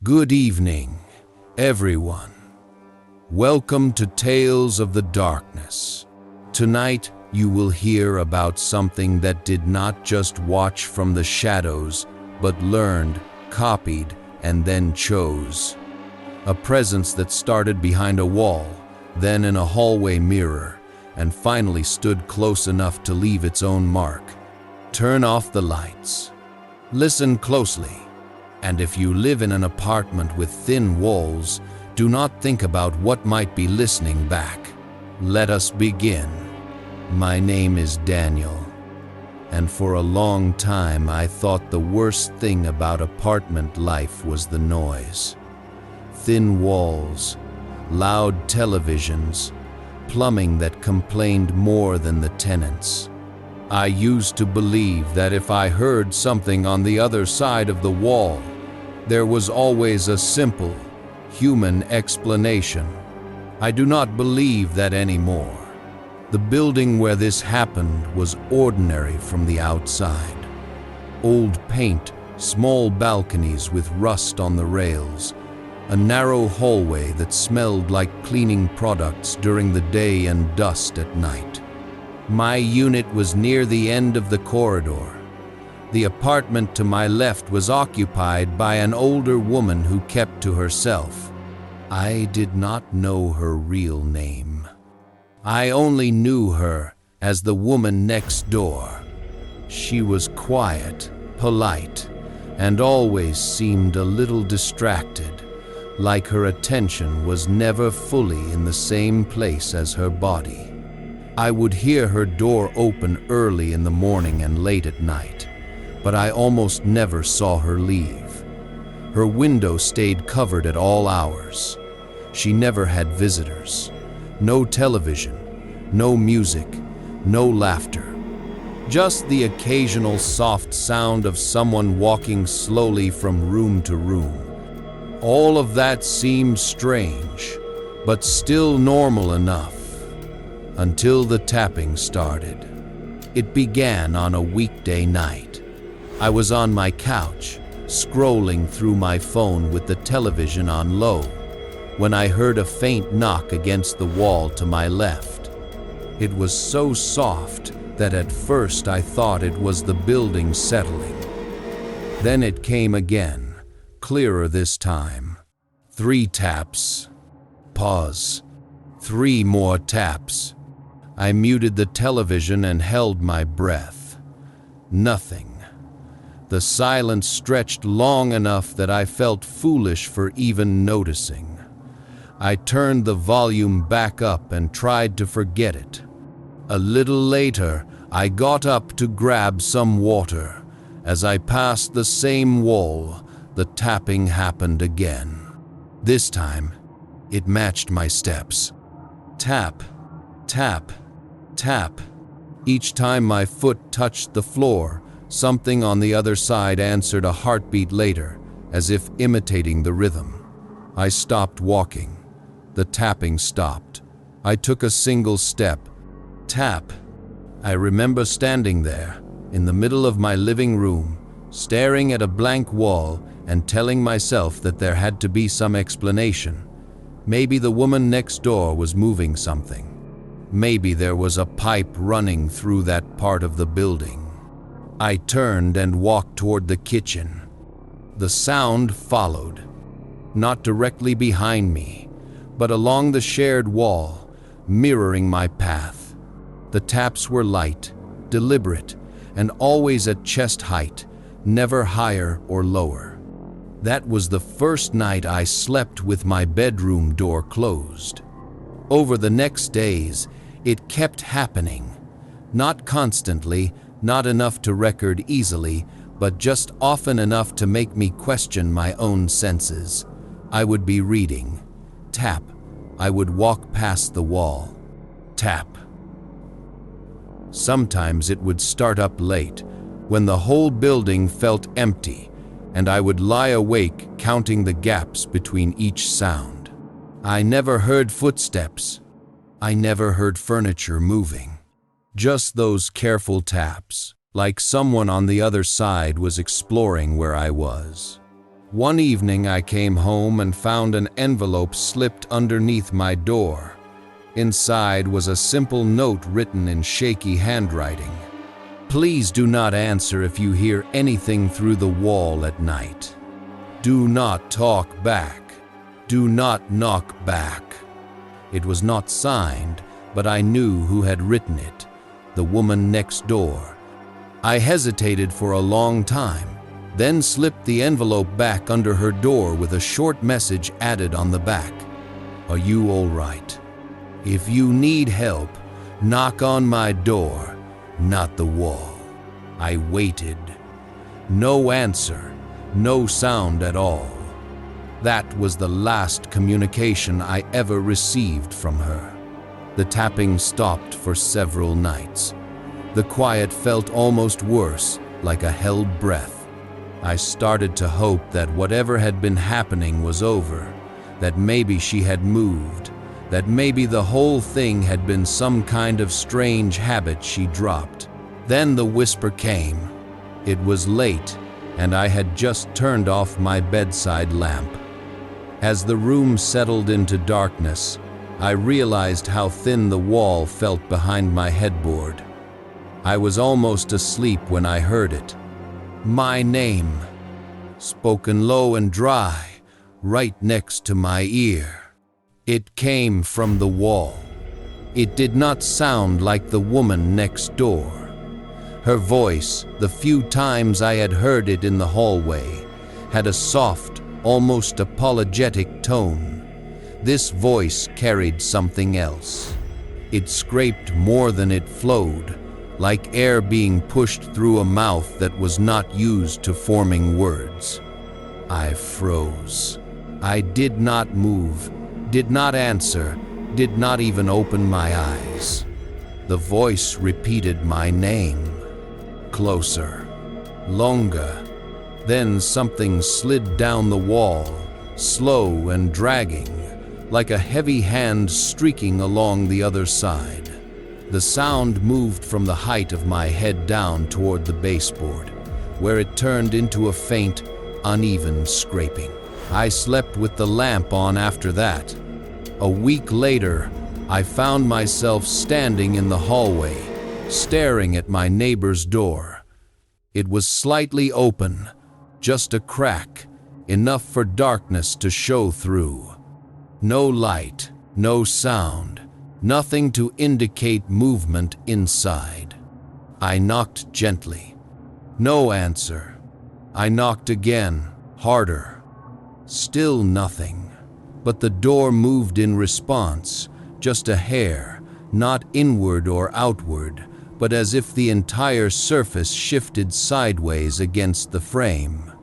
Good evening, everyone. Welcome to Tales of the Darkness. Tonight, you will hear about something that did not just watch from the shadows, but learned, copied, and then chose. A presence that started behind a wall, then in a hallway mirror, and finally stood close enough to leave its own mark. Turn off the lights. Listen closely. And if you live in an apartment with thin walls, do not think about what might be listening back. Let us begin. My name is Daniel, and for a long time I thought the worst thing about apartment life was the noise. Thin walls, loud televisions, plumbing that complained more than the tenants. I used to believe that if I heard something on the other side of the wall, there was always a simple, human explanation. I do not believe that anymore. The building where this happened was ordinary from the outside. Old paint, small balconies with rust on the rails, a narrow hallway that smelled like cleaning products during the day and dust at night. My unit was near the end of the corridor. The apartment to my left was occupied by an older woman who kept to herself. I did not know her real name. I only knew her as the woman next door. She was quiet, polite, and always seemed a little distracted, like her attention was never fully in the same place as her body. I would hear her door open early in the morning and late at night, but I almost never saw her leave. Her window stayed covered at all hours. She never had visitors. No television, no music, no laughter. Just the occasional soft sound of someone walking slowly from room to room. All of that seemed strange, but still normal enough, until the tapping started. It began on a weekday night. I was on my couch, scrolling through my phone with the television on low, when I heard a faint knock against the wall to my left. It was so soft that at first I thought it was the building settling. Then it came again, clearer this time. 3 taps. Pause. 3 more taps. I muted the television and held my breath. Nothing. The silence stretched long enough that I felt foolish for even noticing. I turned the volume back up and tried to forget it. A little later, I got up to grab some water. As I passed the same wall, the tapping happened again. This time, it matched my steps. Tap, tap, tap. Each time my foot touched the floor, something on the other side answered a heartbeat later, as if imitating the rhythm. I stopped walking. The tapping stopped. I took a single step. Tap. I remember standing there, in the middle of my living room, staring at a blank wall and telling myself that there had to be some explanation. Maybe the woman next door was moving something. Maybe there was a pipe running through that part of the building. I turned and walked toward the kitchen. The sound followed, not directly behind me, but along the shared wall, mirroring my path. The taps were light, deliberate, and always at chest height, never higher or lower. That was the first night I slept with my bedroom door closed. Over the next days, it kept happening. Not constantly, not enough to record easily, but just often enough to make me question my own senses. I would be reading. Tap. I would walk past the wall. Tap. Sometimes it would start up late, when the whole building felt empty, and I would lie awake counting the gaps between each sound. I never heard footsteps. I never heard furniture moving. Just those careful taps, like someone on the other side was exploring where I was. One evening I came home and found an envelope slipped underneath my door. Inside was a simple note written in shaky handwriting. Please do not answer if you hear anything through the wall at night. Do not talk back. Do not knock back. It was not signed, but I knew who had written it, the woman next door. I hesitated for a long time, then slipped the envelope back under her door with a short message added on the back. Are you all right? If you need help, knock on my door, not the wall. I waited. No answer, no sound at all. That was the last communication I ever received from her. The tapping stopped for several nights. The quiet felt almost worse, like a held breath. I started to hope that whatever had been happening was over, that maybe she had moved, that maybe the whole thing had been some kind of strange habit she dropped. Then the whisper came. It was late, and I had just turned off my bedside lamp. As the room settled into darkness, I realized how thin the wall felt behind my headboard. I was almost asleep when I heard it. My name, spoken low and dry, right next to my ear. It came from the wall. It did not sound like the woman next door. Her voice, the few times I had heard it in the hallway, had a soft, almost apologetic tone. This voice carried something else. It scraped more than it flowed, like air being pushed through a mouth that was not used to forming words. I froze. I did not move, did not answer, did not even open my eyes. The voice repeated my name. Closer. Longer. Then something slid down the wall, slow and dragging, like a heavy hand streaking along the other side. The sound moved from the height of my head down toward the baseboard, where it turned into a faint, uneven scraping. I slept with the lamp on after that. A week later, I found myself standing in the hallway, staring at my neighbor's door. It was slightly open, just a crack, enough for darkness to show through. No light, no sound. Nothing to indicate movement inside. I knocked gently. No answer. I knocked again, harder. Still nothing. But the door moved in response, just a hair, not inward or outward, but as if the entire surface shifted sideways against the frame.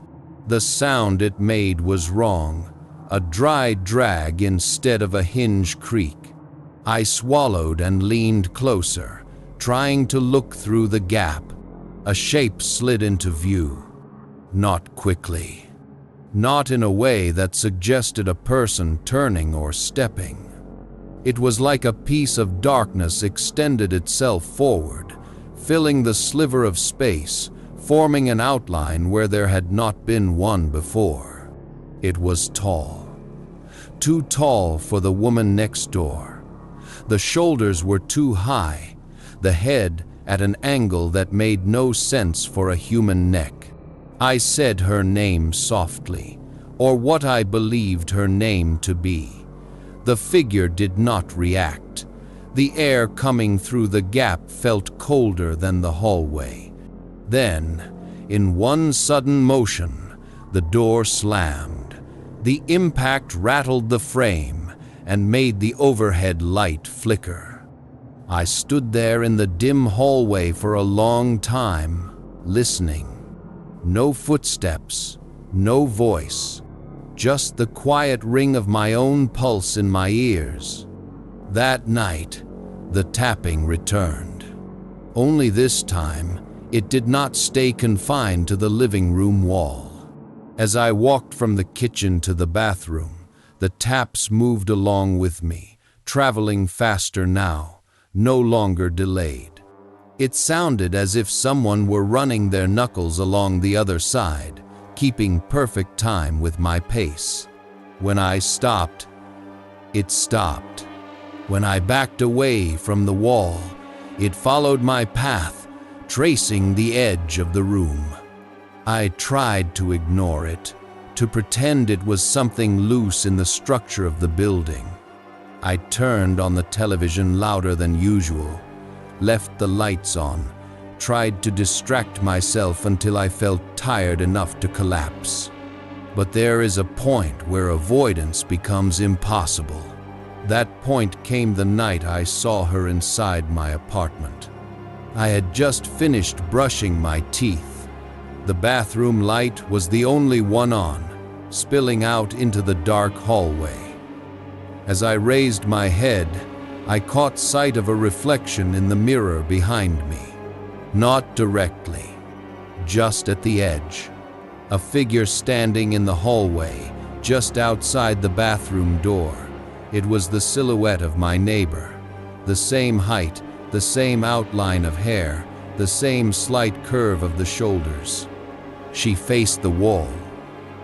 The sound it made was wrong, a dry drag instead of a hinge creak. I swallowed and leaned closer, trying to look through the gap. A shape slid into view. Not quickly. Not in a way that suggested a person turning or stepping. It was like a piece of darkness extended itself forward, filling the sliver of space, forming an outline where there had not been one before. It was tall. Too tall for the woman next door. The shoulders were too high, the head at an angle that made no sense for a human neck. I said her name softly, or what I believed her name to be. The figure did not react. The air coming through the gap felt colder than the hallway. Then, in one sudden motion, the door slammed. The impact rattled the frame and made the overhead light flicker. I stood there in the dim hallway for a long time, listening. No footsteps, no voice, just the quiet ring of my own pulse in my ears. That night, the tapping returned. Only this time, it did not stay confined to the living room wall. As I walked from the kitchen to the bathroom, the taps moved along with me, traveling faster now, no longer delayed. It sounded as if someone were running their knuckles along the other side, keeping perfect time with my pace. When I stopped, it stopped. When I backed away from the wall, it followed my path, tracing the edge of the room. I tried to ignore it, to pretend it was something loose in the structure of the building. I turned on the television louder than usual, left the lights on, tried to distract myself until I felt tired enough to collapse. But there is a point where avoidance becomes impossible. That point came the night I saw her inside my apartment. I had just finished brushing my teeth. The bathroom light was the only one on, spilling out into the dark hallway. As I raised my head, I caught sight of a reflection in the mirror behind me. Not directly, just at the edge. A figure standing in the hallway, just outside the bathroom door. It was the silhouette of my neighbor. The same height, the same outline of hair, the same slight curve of the shoulders. She faced the wall,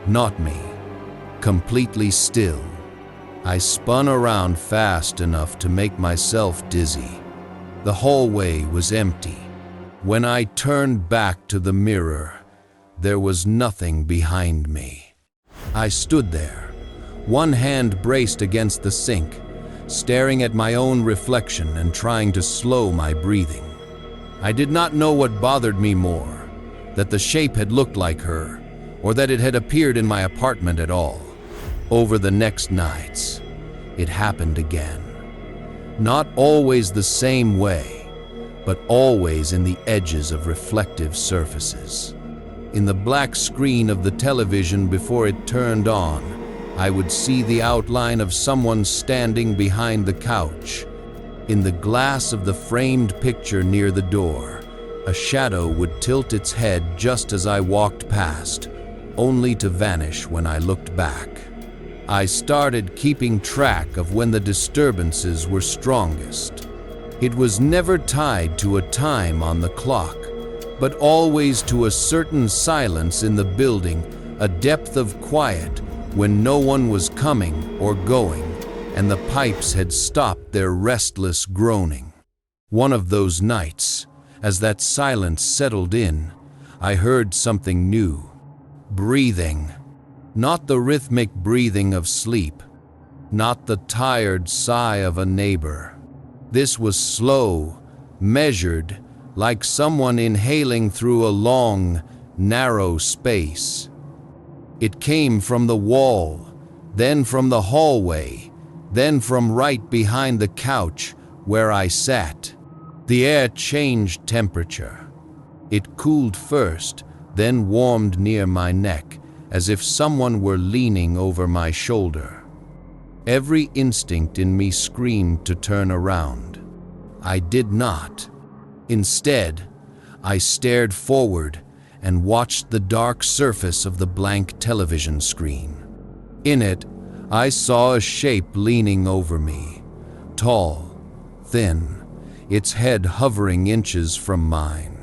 not me, completely still. I spun around fast enough to make myself dizzy. The hallway was empty. When I turned back to the mirror, there was nothing behind me. I stood there, one hand braced against the sink, staring at my own reflection and trying to slow my breathing. I did not know what bothered me more, that the shape had looked like her, or that it had appeared in my apartment at all. Over the next nights, it happened again. Not always the same way, but always in the edges of reflective surfaces. In the black screen of the television before it turned on, I would see the outline of someone standing behind the couch. In the glass of the framed picture near the door, a shadow would tilt its head just as I walked past, only to vanish when I looked back. I started keeping track of when the disturbances were strongest. It was never tied to a time on the clock, but always to a certain silence in the building, a depth of quiet when no one was coming or going, and the pipes had stopped their restless groaning. One of those nights, as that silence settled in, I heard something new. Breathing. Not the rhythmic breathing of sleep, not the tired sigh of a neighbor. This was slow, measured, like someone inhaling through a long, narrow space. It came from the wall, then from the hallway, then from right behind the couch where I sat. The air changed temperature. It cooled first, then warmed near my neck, as if someone were leaning over my shoulder. Every instinct in me screamed to turn around. I did not. Instead, I stared forward and watched the dark surface of the blank television screen. In it, I saw a shape leaning over me, tall, thin, its head hovering inches from mine.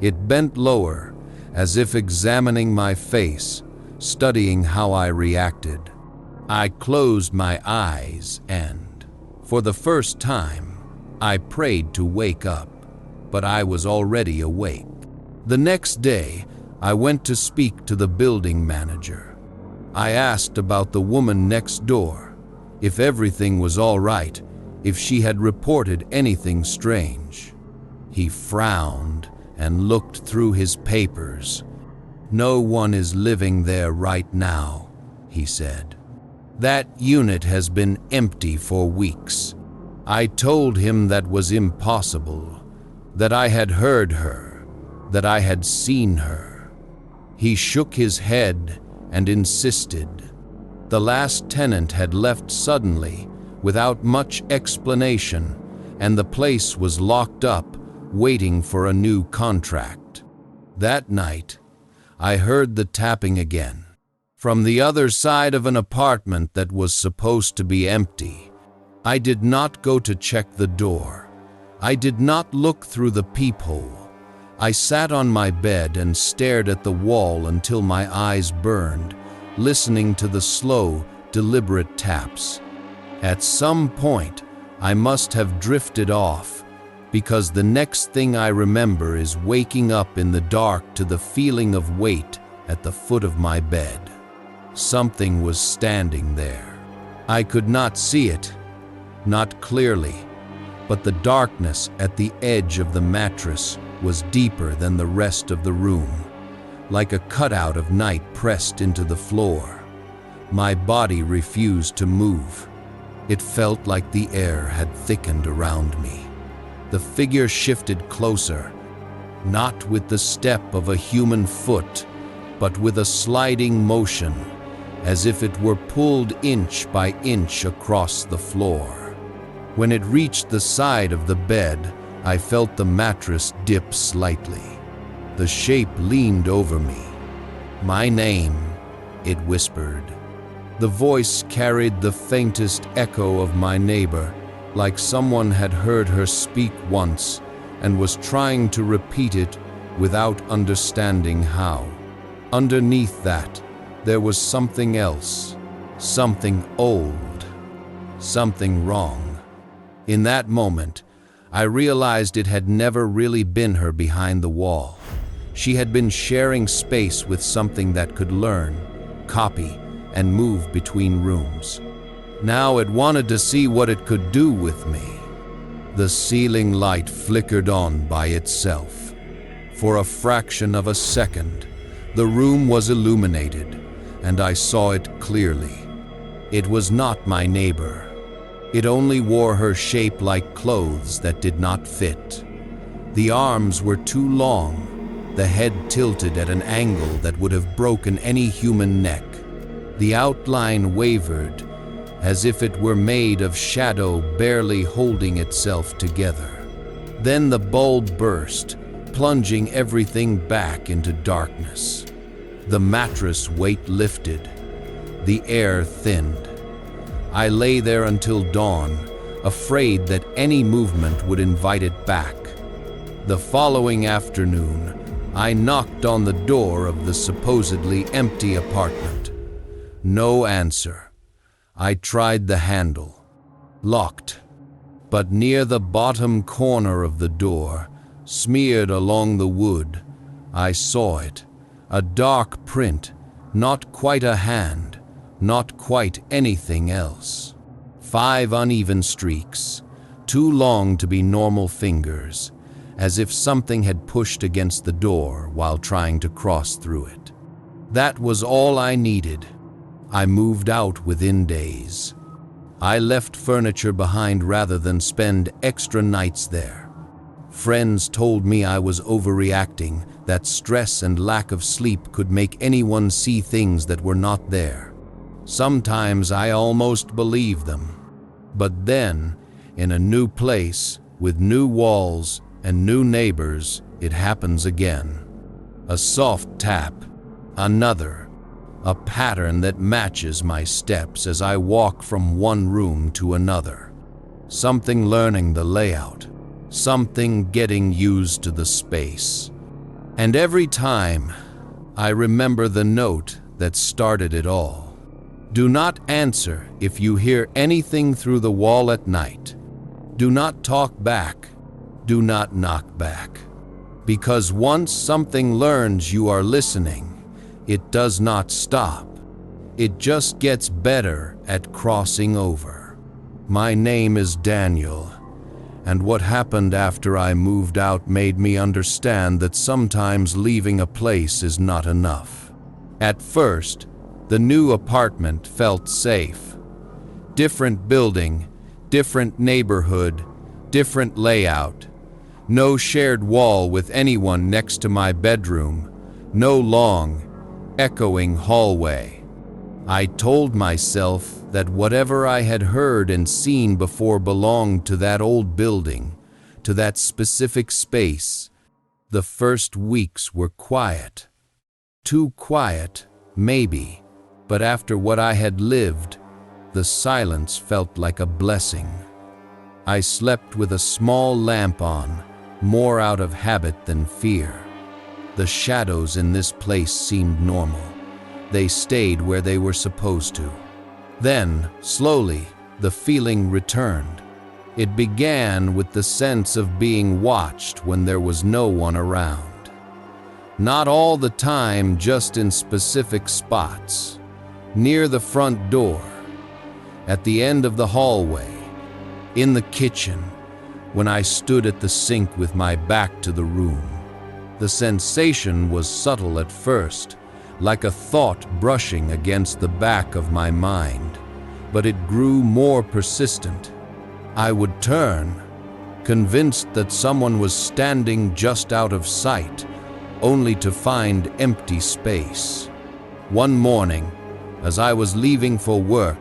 It bent lower, as if examining my face, studying how I reacted. I closed my eyes and, for the first time, I prayed to wake up, but I was already awake. The next day, I went to speak to the building manager. I asked about the woman next door, if everything was all right, if she had reported anything strange. He frowned and looked through his papers. "No one is living there right now," he said. "That unit has been empty for weeks." I told him that was impossible, that I had heard her, that I had seen her. He shook his head and insisted. The last tenant had left suddenly, without much explanation, and the place was locked up, waiting for a new contract. That night, I heard the tapping again, from the other side of an apartment that was supposed to be empty. I did not go to check the door. I did not look through the peephole. I sat on my bed and stared at the wall until my eyes burned, listening to the slow, deliberate taps. At some point, I must have drifted off, because the next thing I remember is waking up in the dark to the feeling of weight at the foot of my bed. Something was standing there. I could not see it, not clearly, but the darkness at the edge of the mattress was deeper than the rest of the room, like a cutout of night pressed into the floor. My body refused to move. It felt like the air had thickened around me. The figure shifted closer, not with the step of a human foot, but with a sliding motion, as if it were pulled inch by inch across the floor. When it reached the side of the bed, I felt the mattress dip slightly. The shape leaned over me. "My name," it whispered. The voice carried the faintest echo of my neighbor, like someone had heard her speak once and was trying to repeat it without understanding how. Underneath that, there was something else, something old, something wrong. In that moment, I realized it had never really been her behind the wall. She had been sharing space with something that could learn, copy, and move between rooms. Now it wanted to see what it could do with me. The ceiling light flickered on by itself. For a fraction of a second, the room was illuminated, and I saw it clearly. It was not my neighbor. It only wore her shape like clothes that did not fit. The arms were too long, the head tilted at an angle that would have broken any human neck. The outline wavered, as if it were made of shadow barely holding itself together. Then the bulb burst, plunging everything back into darkness. The mattress weight lifted. The air thinned. I lay there until dawn, afraid that any movement would invite it back. The following afternoon, I knocked on the door of the supposedly empty apartment. No answer. I tried the handle. Locked. But near the bottom corner of the door, smeared along the wood, I saw it. A dark print, not quite a hand, not quite anything else. 5 uneven streaks, too long to be normal fingers, as if something had pushed against the door while trying to cross through it. That was all I needed. I moved out within days. I left furniture behind rather than spend extra nights there. Friends told me I was overreacting, that stress and lack of sleep could make anyone see things that were not there. Sometimes I almost believed them. But then, in a new place, with new walls and new neighbors, it happens again. A soft tap, another. A pattern that matches my steps as I walk from one room to another. Something learning the layout. Something getting used to the space. And every time, I remember the note that started it all. Do not answer if you hear anything through the wall at night. Do not talk back. Do not knock back. Because once something learns you are listening, it does not stop. It just gets better at crossing over. My name is Daniel, and what happened after I moved out made me understand that sometimes leaving a place is not enough. At first, the new apartment felt safe. Different building, different neighborhood, different layout. No shared wall with anyone next to my bedroom. No long, echoing hallway. I told myself that whatever I had heard and seen before belonged to that old building, to that specific space. The first weeks were quiet. Too quiet, maybe, but after what I had lived, the silence felt like a blessing. I slept with a small lamp on, more out of habit than fear. The shadows in this place seemed normal. They stayed where they were supposed to. Then, slowly, the feeling returned. It began with the sense of being watched when there was no one around. Not all the time, just in specific spots. Near the front door, at the end of the hallway, in the kitchen, when I stood at the sink with my back to the room. The sensation was subtle at first, like a thought brushing against the back of my mind, but it grew more persistent. I would turn, convinced that someone was standing just out of sight, only to find empty space. One morning, as I was leaving for work,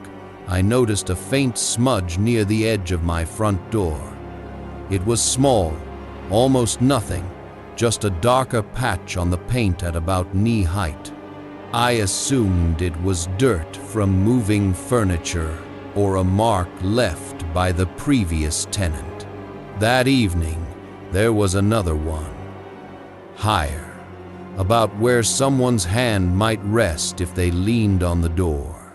I noticed a faint smudge near the edge of my front door. It was small, almost nothing, just a darker patch on the paint at about knee height. I assumed it was dirt from moving furniture or a mark left by the previous tenant. That evening, there was another one, higher, about where someone's hand might rest if they leaned on the door.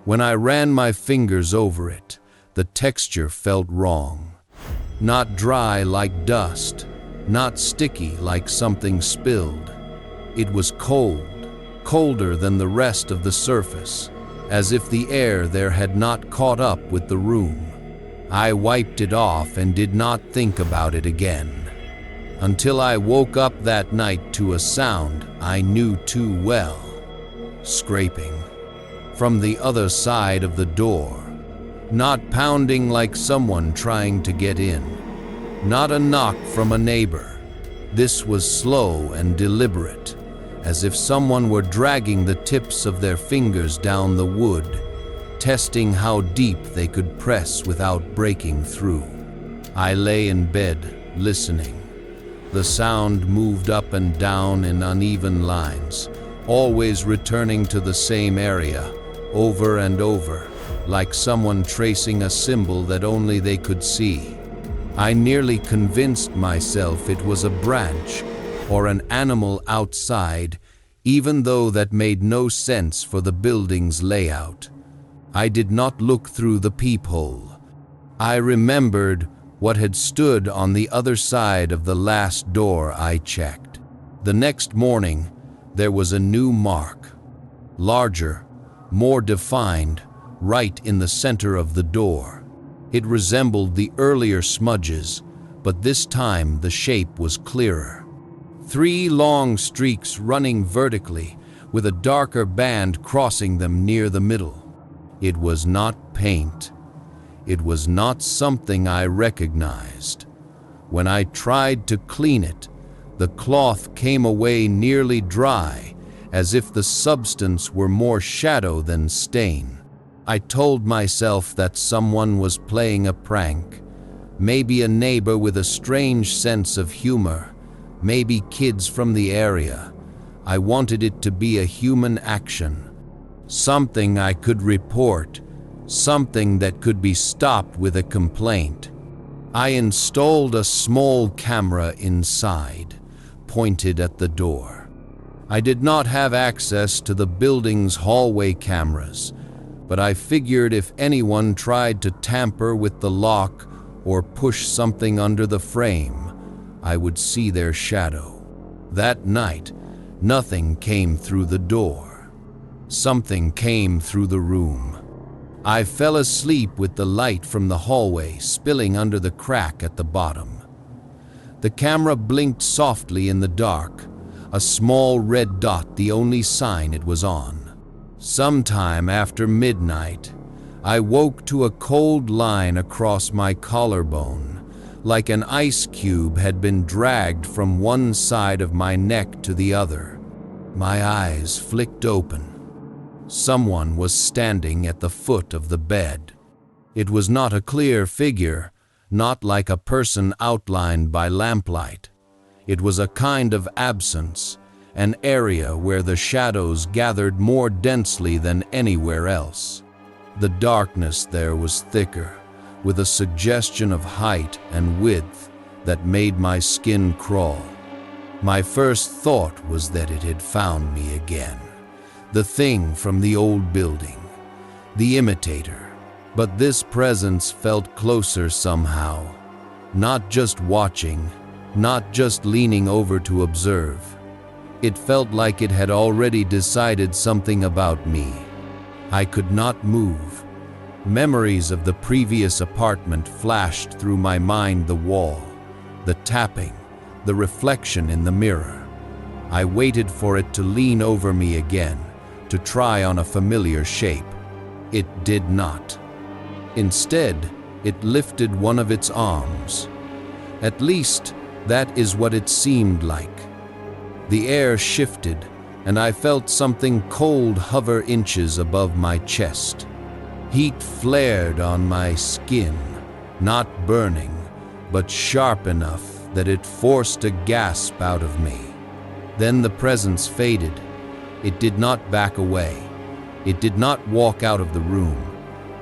When I ran my fingers over it, the texture felt wrong. Not dry like dust, not sticky like something spilled. It was cold, colder than the rest of the surface, as if the air there had not caught up with the room. I wiped it off and did not think about it again, until I woke up that night to a sound I knew too well. Scraping from the other side of the door. Not pounding like someone trying to get in. Not a knock from a neighbor. This was slow and deliberate, as if someone were dragging the tips of their fingers down the wood, testing how deep they could press without breaking through. I lay in bed, listening. The sound moved up and down in uneven lines, always returning to the same area, over and over, like someone tracing a symbol that only they could see. I nearly convinced myself it was a branch or an animal outside, even though that made no sense for the building's layout. I did not look through the peephole. I remembered what had stood on the other side of the last door I checked. The next morning, there was a new mark, larger, more defined, right in the center of the door. It resembled the earlier smudges, but this time the shape was clearer. 3 long streaks running vertically, with a darker band crossing them near the middle. It was not paint. It was not something I recognized. When I tried to clean it, the cloth came away nearly dry, as if the substance were more shadow than stain. I told myself that someone was playing a prank, maybe a neighbor with a strange sense of humor, maybe kids from the area. I wanted it to be a human action, something I could report, something that could be stopped with a complaint. I installed a small camera inside, pointed at the door. I did not have access to the building's hallway cameras, but I figured if anyone tried to tamper with the lock or push something under the frame, I would see their shadow. That night, nothing came through the door. Something came through the room. I fell asleep with the light from the hallway spilling under the crack at the bottom. The camera blinked softly in the dark, a small red dot the only sign it was on. Sometime after midnight, I woke to a cold line across my collarbone, like an ice cube had been dragged from one side of my neck to the other. My eyes flicked open. Someone was standing at the foot of the bed. It was not a clear figure, not like a person outlined by lamplight. It was a kind of absence, an area where the shadows gathered more densely than anywhere else. The darkness there was thicker, with a suggestion of height and width, that made my skin crawl. My first thought was that it had found me again. The thing from the old building. The imitator. But this presence felt closer somehow. Not just watching, not just leaning over to observe. It felt like it had already decided something about me. I could not move. Memories of the previous apartment flashed through my mind, the wall, the tapping, the reflection in the mirror. I waited for it to lean over me again, to try on a familiar shape. It did not. Instead, it lifted one of its arms. At least, that is what it seemed like. The air shifted, and I felt something cold hover inches above my chest. Heat flared on my skin, not burning, but sharp enough that it forced a gasp out of me. Then the presence faded. It did not back away. It did not walk out of the room.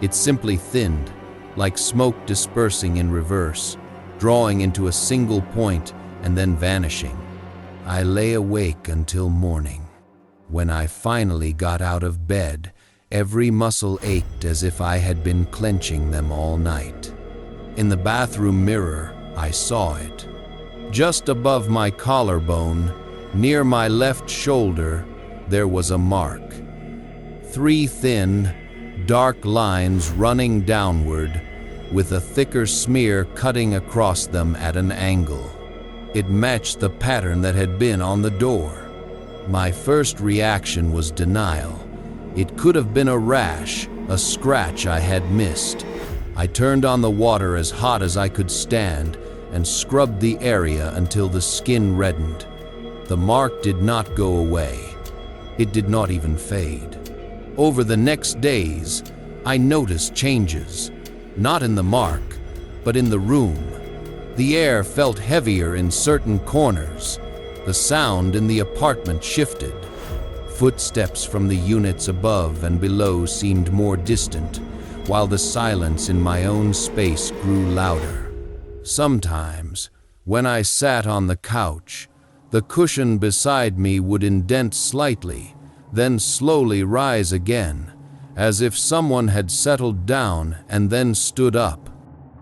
It simply thinned, like smoke dispersing in reverse, drawing into a single point and then vanishing. I lay awake until morning. When I finally got out of bed, every muscle ached as if I had been clenching them all night. In the bathroom mirror, I saw it. Just above my collarbone, near my left shoulder, there was a mark. 3 thin, dark lines running downward, with a thicker smear cutting across them at an angle. It matched the pattern that had been on the door. My first reaction was denial. It could have been a rash, a scratch I had missed. I turned on the water as hot as I could stand and scrubbed the area until the skin reddened. The mark did not go away. It did not even fade. Over the next days, I noticed changes, not in the mark, but in the room. The air felt heavier in certain corners. The sound in the apartment shifted. Footsteps from the units above and below seemed more distant, while the silence in my own space grew louder. Sometimes, when I sat on the couch, the cushion beside me would indent slightly, then slowly rise again, as if someone had settled down and then stood up.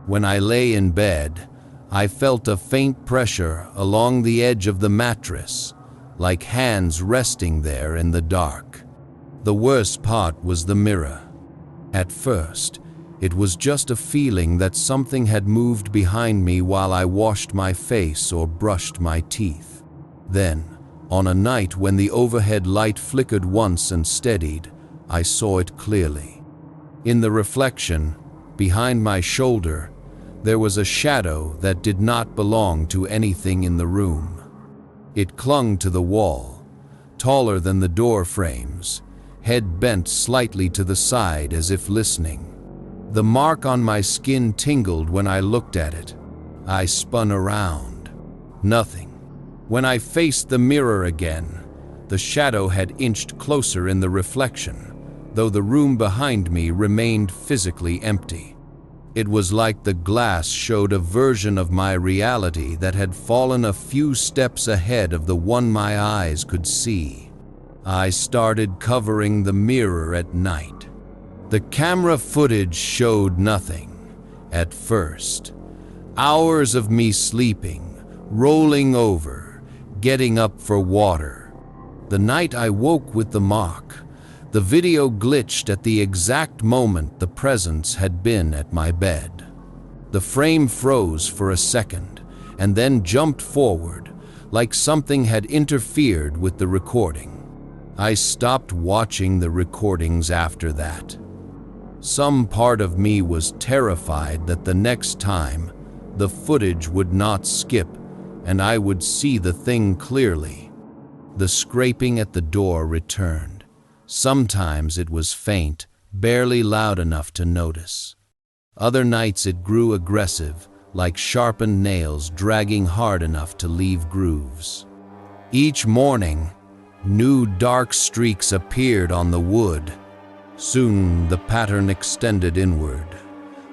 When I lay in bed, I felt a faint pressure along the edge of the mattress, like hands resting there in the dark. The worst part was the mirror. At first, it was just a feeling that something had moved behind me while I washed my face or brushed my teeth. Then, on a night when the overhead light flickered once and steadied, I saw it clearly. In the reflection, behind my shoulder, there was a shadow that did not belong to anything in the room. It clung to the wall, taller than the door frames, head bent slightly to the side as if listening. The mark on my skin tingled when I looked at it. I spun around. Nothing. When I faced the mirror again, the shadow had inched closer in the reflection, though the room behind me remained physically empty. It was like the glass showed a version of my reality that had fallen a few steps ahead of the one my eyes could see. I started covering the mirror at night. The camera footage showed nothing, at first. Hours of me sleeping, rolling over, getting up for water. The night I woke with the mark, the video glitched at the exact moment the presence had been at my bed. The frame froze for a second, and then jumped forward, like something had interfered with the recording. I stopped watching the recordings after that. Some part of me was terrified that the next time, the footage would not skip, and I would see the thing clearly. The scraping at the door returned. Sometimes it was faint, barely loud enough to notice. Other nights it grew aggressive, like sharpened nails dragging hard enough to leave grooves. Each morning, new dark streaks appeared on the wood. Soon the pattern extended inward.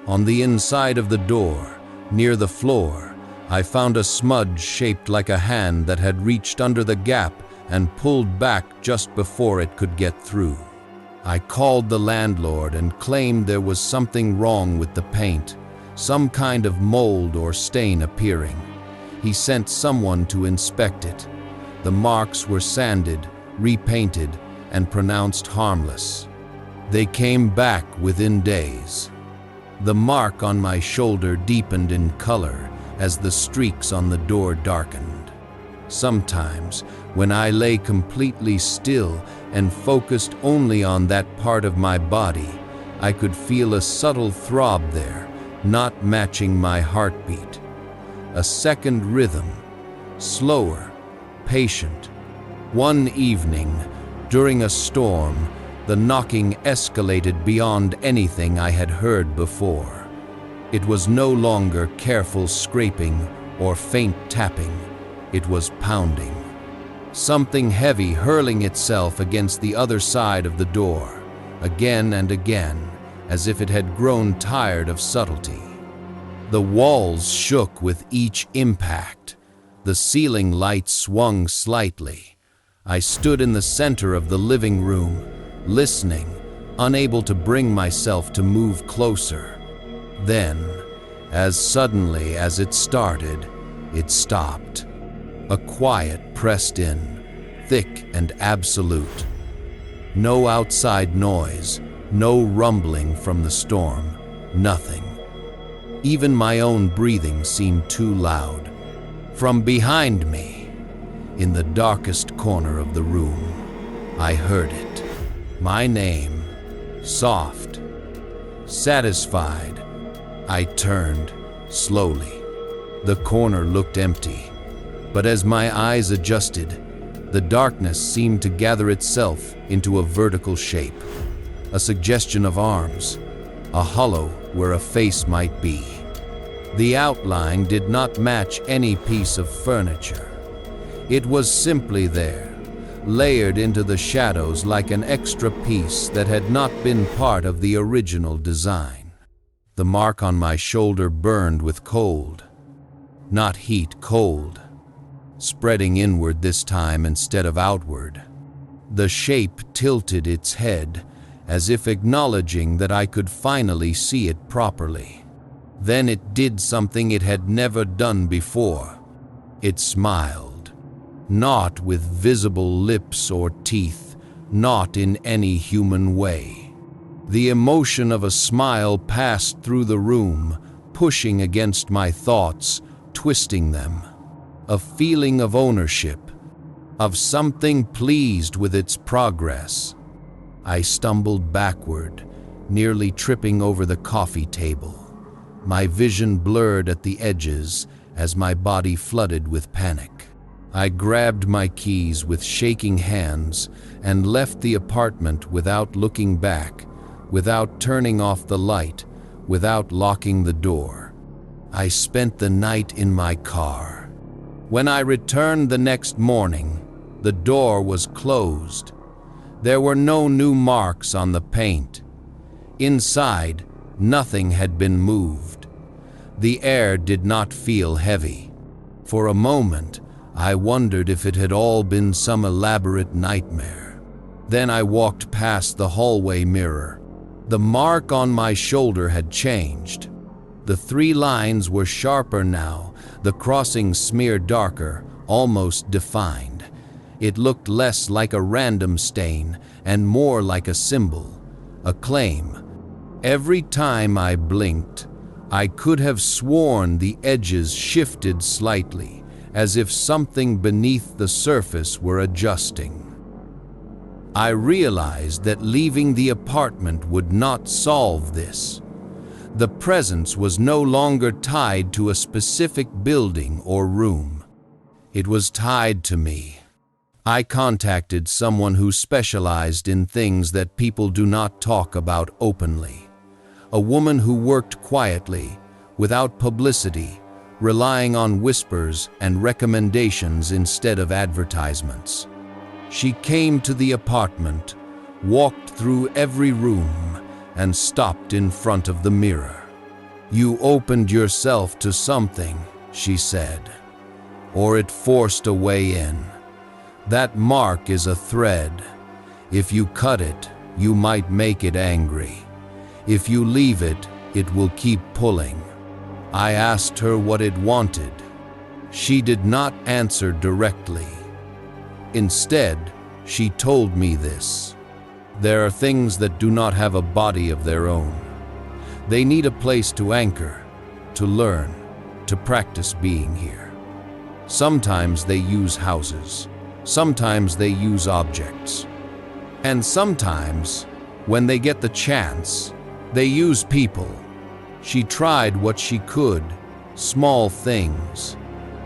On the inside of the door, near the floor, I found a smudge shaped like a hand that had reached under the gap and pulled back just before it could get through. I called the landlord and claimed there was something wrong with the paint, some kind of mold or stain appearing. He sent someone to inspect it. The marks were sanded, repainted, and pronounced harmless. They came back within days. The mark on my shoulder deepened in color as the streaks on the door darkened. Sometimes, when I lay completely still and focused only on that part of my body, I could feel a subtle throb there, not matching my heartbeat. A second rhythm, slower, patient. One evening, during a storm, the knocking escalated beyond anything I had heard before. It was no longer careful scraping or faint tapping. It was pounding. Something heavy hurling itself against the other side of the door, again and again, as if it had grown tired of subtlety. The walls shook with each impact. The ceiling light swung slightly. I stood in the center of the living room, listening, unable to bring myself to move closer. Then, as suddenly as it started, it stopped. A quiet pressed in, thick and absolute. No outside noise, no rumbling from the storm, nothing. Even my own breathing seemed too loud. From behind me, in the darkest corner of the room, I heard it. My name, soft, satisfied. I turned, slowly. The corner looked empty, but as my eyes adjusted, the darkness seemed to gather itself into a vertical shape, a suggestion of arms, a hollow where a face might be. The outline did not match any piece of furniture. It was simply there, layered into the shadows like an extra piece that had not been part of the original design. The mark on my shoulder burned with cold. Not heat, cold. Spreading inward this time instead of outward. The shape tilted its head, as if acknowledging that I could finally see it properly. Then it did something it had never done before. It smiled. Not with visible lips or teeth, not in any human way. The emotion of a smile passed through the room, pushing against my thoughts, twisting them. A feeling of ownership, of something pleased with its progress. I stumbled backward, nearly tripping over the coffee table. My vision blurred at the edges as my body flooded with panic. I grabbed my keys with shaking hands and left the apartment without looking back, without turning off the light, without locking the door. I spent the night in my car. When I returned the next morning, the door was closed. There were no new marks on the paint. Inside, nothing had been moved. The air did not feel heavy. For a moment, I wondered if it had all been some elaborate nightmare. Then I walked past the hallway mirror. The mark on my shoulder had changed. The 3 lines were sharper now, the crossing smear darker, almost defined. It looked less like a random stain and more like a symbol, a claim. Every time I blinked, I could have sworn the edges shifted slightly, as if something beneath the surface were adjusting. I realized that leaving the apartment would not solve this. The presence was no longer tied to a specific building or room. It was tied to me. I contacted someone who specialized in things that people do not talk about openly. A woman who worked quietly, without publicity, relying on whispers and recommendations instead of advertisements. She came to the apartment, walked through every room, and stopped in front of the mirror. "You opened yourself to something," she said, or it forced a way in. That mark is a thread. If you cut it, you might make it angry. If you leave it, it will keep pulling. I asked her what it wanted. She did not answer directly. Instead, she told me this: there are things that do not have a body of their own. They need a place to anchor, to learn, to practice being here. Sometimes they use houses, sometimes they use objects, and sometimes, when they get the chance, they use people. She tried what she could, small things,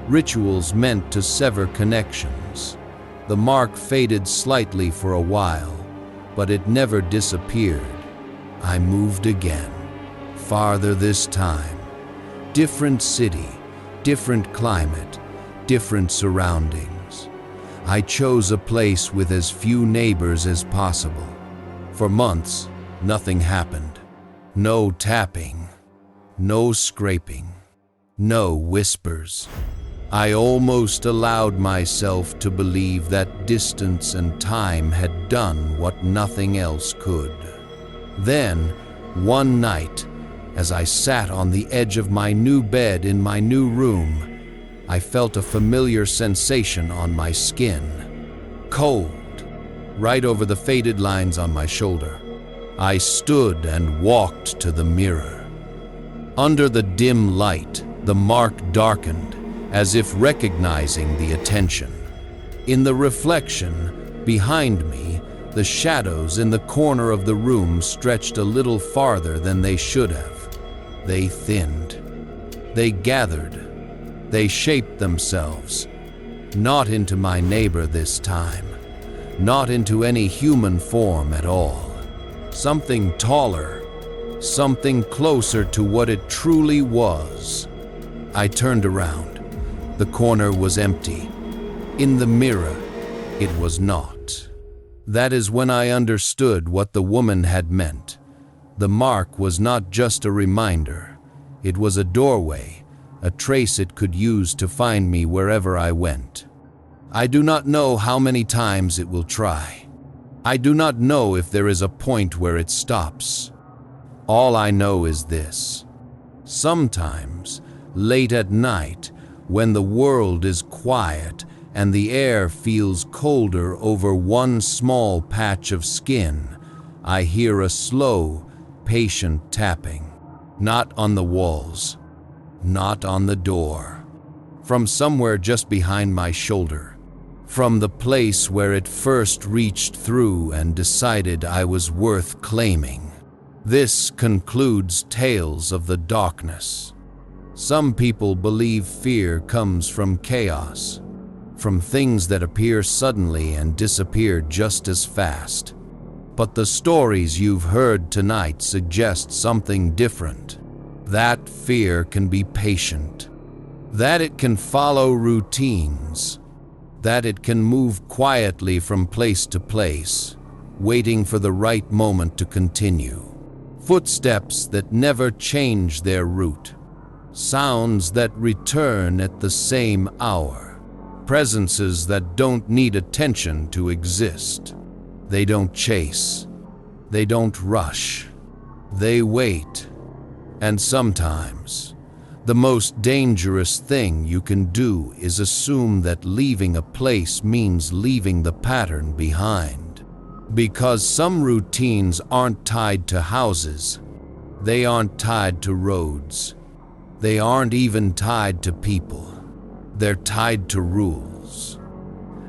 rituals meant to sever connections. The mark faded slightly for a while, but it never disappeared. I moved again, farther this time. Different city, different climate, different surroundings. I chose a place with as few neighbors as possible. For months, nothing happened. No tapping, no scraping, no whispers. I almost allowed myself to believe that distance and time had done what nothing else could. Then, one night, as I sat on the edge of my new bed in my new room, I felt a familiar sensation on my skin. Cold, right over the faded lines on my shoulder. I stood and walked to the mirror. Under the dim light, the mark darkened, as if recognizing the attention. In the reflection, behind me, the shadows in the corner of the room stretched a little farther than they should have. They thinned. They gathered. They shaped themselves. Not into my neighbor this time. Not into any human form at all. Something taller. Something closer to what it truly was. I turned around. The corner was empty. In the mirror, it was not. That is when I understood what the woman had meant. The mark was not just a reminder. It was a doorway, a trace it could use to find me wherever I went. I do not know how many times it will try. I do not know if there is a point where it stops. All I know is this: sometimes, late at night, when the world is quiet and the air feels colder over one small patch of skin, I hear a slow, patient tapping. Not on the walls, not on the door. From somewhere just behind my shoulder. From the place where it first reached through and decided I was worth claiming. This concludes Tales of the Darkness. Some people believe fear comes from chaos, from things that appear suddenly and disappear just as fast. But the stories you've heard tonight suggest something different. That fear can be patient, that it can follow routines, that it can move quietly from place to place, waiting for the right moment to continue. Footsteps that never change their route. Sounds that return at the same hour. Presences that don't need attention to exist. They don't chase. They don't rush. They wait. And sometimes, the most dangerous thing you can do is assume that leaving a place means leaving the pattern behind. Because some routines aren't tied to houses. They aren't tied to roads. They aren't even tied to people. They're tied to rules.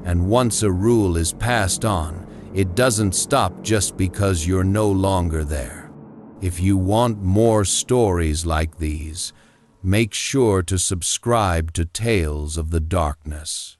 And once a rule is passed on, it doesn't stop just because you're no longer there. If you want more stories like these, make sure to subscribe to Tales of the Darkness.